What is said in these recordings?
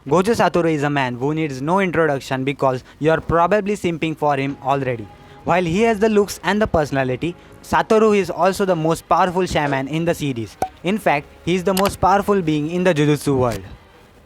Gojo Satoru is a man who needs no introduction because you are probably simping for him already. While he has the looks and the personality, Satoru is also the most powerful shaman in the series. In fact, he is the most powerful being in the Jujutsu world.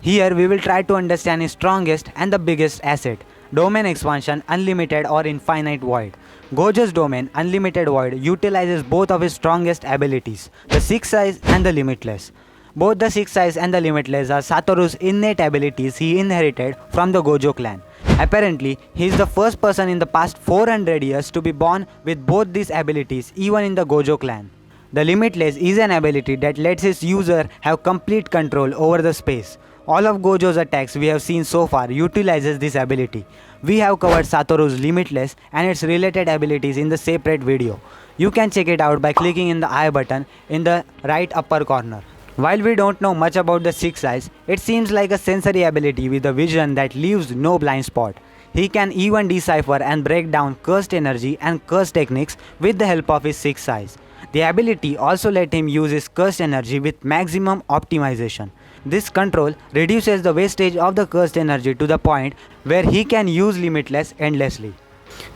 Here we will try to understand his strongest and the biggest asset, Domain Expansion Unlimited or Infinite Void. Gojo's Domain Unlimited Void utilizes both of his strongest abilities, the Six Eyes and the Limitless. Both the Six Eyes and the Limitless are Satoru's innate abilities he inherited from the Gojo clan. Apparently, he is the first person in the past 400 years to be born with both these abilities even in the Gojo clan. The Limitless is an ability that lets its user have complete control over the space. All of Gojo's attacks we have seen so far utilizes this ability. We have covered Satoru's Limitless and its related abilities in the separate video. You can check it out by clicking in the I button in the right upper corner. While we don't know much about the Six Eyes, it seems like a sensory ability with a vision that leaves no blind spot. He can even decipher and break down cursed energy and cursed techniques with the help of his Six Eyes. The ability also let him use his cursed energy with maximum optimization. This control reduces the wastage of the cursed energy to the point where he can use Limitless endlessly.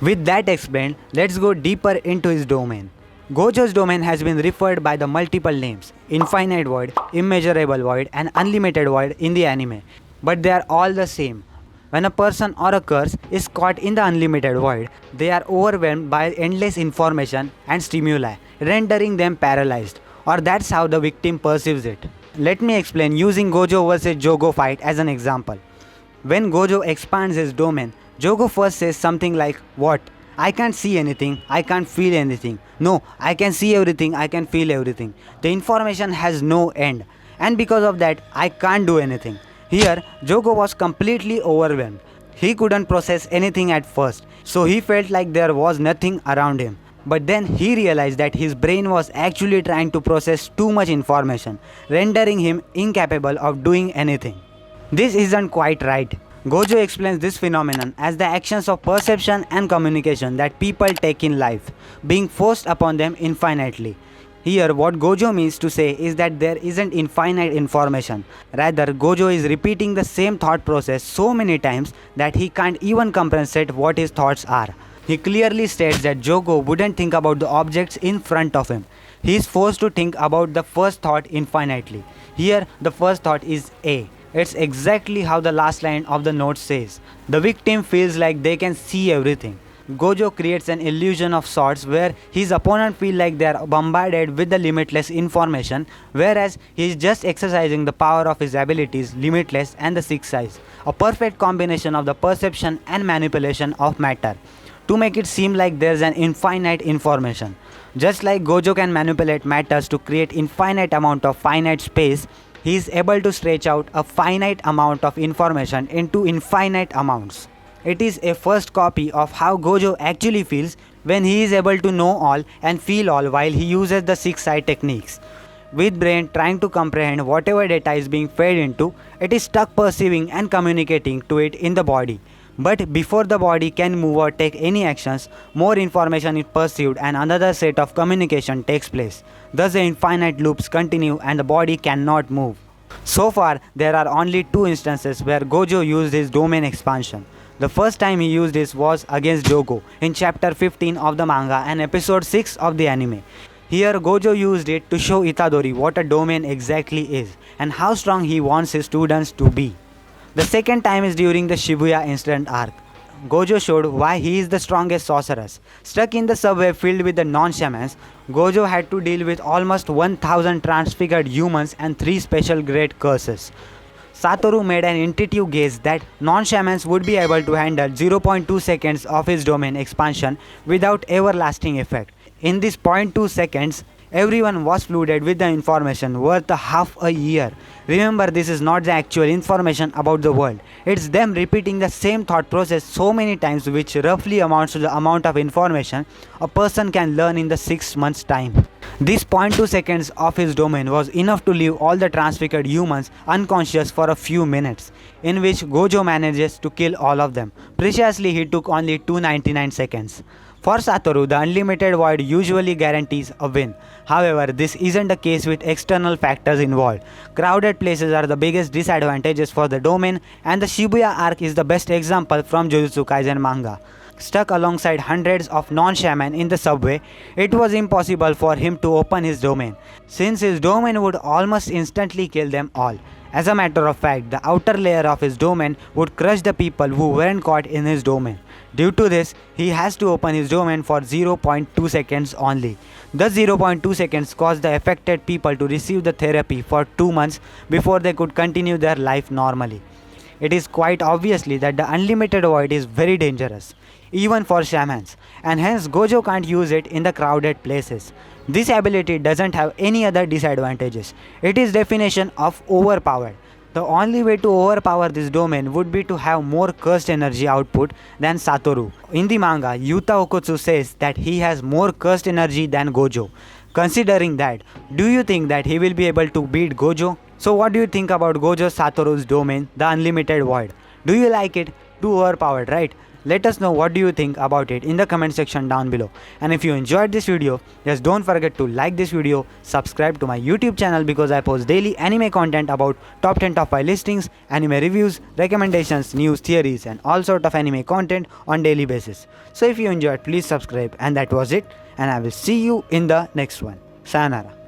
With that explained, let's go deeper into his domain. Gojo's domain has been referred by the multiple names Infinite Void, Immeasurable Void, and Unlimited Void in the anime, but they are all the same. When a person or a curse is caught in the Unlimited Void, they are overwhelmed by endless information and stimuli, rendering them paralyzed, or that's how the victim perceives it. Let me explain using Gojo vs Jogo fight as an example. When Gojo expands his domain, Jogo first says something like, "What? I can't see anything, I can't feel anything. No, I can see everything, I can feel everything. The information has no end, and because of that, I can't do anything." Here, Jogo was completely overwhelmed. He couldn't process anything at first, so he felt like there was nothing around him. But then he realized that his brain was actually trying to process too much information, rendering him incapable of doing anything. This isn't quite right. Gojo explains this phenomenon as the actions of perception and communication that people take in life, being forced upon them infinitely. Here, what Gojo means to say is that there isn't infinite information. Rather, Gojo is repeating the same thought process so many times that he can't even compensate what his thoughts are. He clearly states that Jogo wouldn't think about the objects in front of him. He is forced to think about the first thought infinitely. Here, the first thought is A. It's exactly how the last line of the note says. The victim feels like they can see everything. Gojo creates an illusion of sorts where his opponent feel like they are bombarded with the limitless information, whereas he is just exercising the power of his abilities, Limitless and the Six Eyes, a perfect combination of the perception and manipulation of matter, to make it seem like there is an infinite information. Just like Gojo can manipulate matters to create infinite amount of finite space, he is able to stretch out a finite amount of information into infinite amounts. It is a first copy of how Gojo actually feels when he is able to know all and feel all while he uses the six-eye techniques. With brain trying to comprehend whatever data is being fed into, it is stuck perceiving and communicating to it in the body. But before the body can move or take any actions, more information is perceived and another set of communication takes place. Thus the infinite loops continue and the body cannot move. So far, there are only two instances where Gojo used his domain expansion. The first time he used this was against Jogo in chapter 15 of the manga and episode 6 of the anime. Here Gojo used it to show Itadori what a domain exactly is and how strong he wants his students to be. The second time is during the Shibuya incident arc. Gojo showed why he is the strongest sorceress. Stuck in the subway filled with the non-shamans, Gojo had to deal with almost 1000 transfigured humans and 3 special great curses. Satoru made an intuitive guess that non-shamans would be able to handle 0.2 seconds of his domain expansion without everlasting effect. In this 0.2 seconds, everyone was flooded with the information worth half a year. Remember, this is not the actual information about the world. It's them repeating the same thought process so many times, which roughly amounts to the amount of information a person can learn in the 6 months' time. This 0.2 seconds of his domain was enough to leave all the transfigured humans unconscious for a few minutes, in which Gojo manages to kill all of them. Precisely, he took only 299 seconds. For Satoru, the unlimited void usually guarantees a win. However, this isn't the case with external factors involved. Crowded places are the biggest disadvantages for the domain, and the Shibuya arc is the best example from Jujutsu Kaisen manga. Stuck alongside hundreds of non-shaman in the subway, it was impossible for him to open his domain, since his domain would almost instantly kill them all. As a matter of fact, the outer layer of his domain would crush the people who weren't caught in his domain. Due to this, he has to open his domain for 0.2 seconds only. The 0.2 seconds caused the affected people to receive the therapy for 2 months before they could continue their life normally. It is quite obviously that the unlimited void is very dangerous, even for shamans, and hence Gojo can't use it in the crowded places. This ability doesn't have any other disadvantages. It is definition of overpowered. The only way to overpower this domain would be to have more cursed energy output than Satoru. In the manga, Yuta Okotsu says that he has more cursed energy than Gojo. Considering that, do you think that he will be able to beat Gojo? So what do you think about Gojo Satoru's domain, the unlimited void? Do you like it? Too overpowered, right? Let us know what do you think about it in the comment section down below. And if you enjoyed this video, just don't forget to like this video, subscribe to my YouTube channel because I post daily anime content about top 10 top 5 listings, anime reviews, recommendations, news, theories and all sort of anime content on daily basis. So if you enjoyed, please subscribe, and that was it, and I will see you in the next one. Sayonara.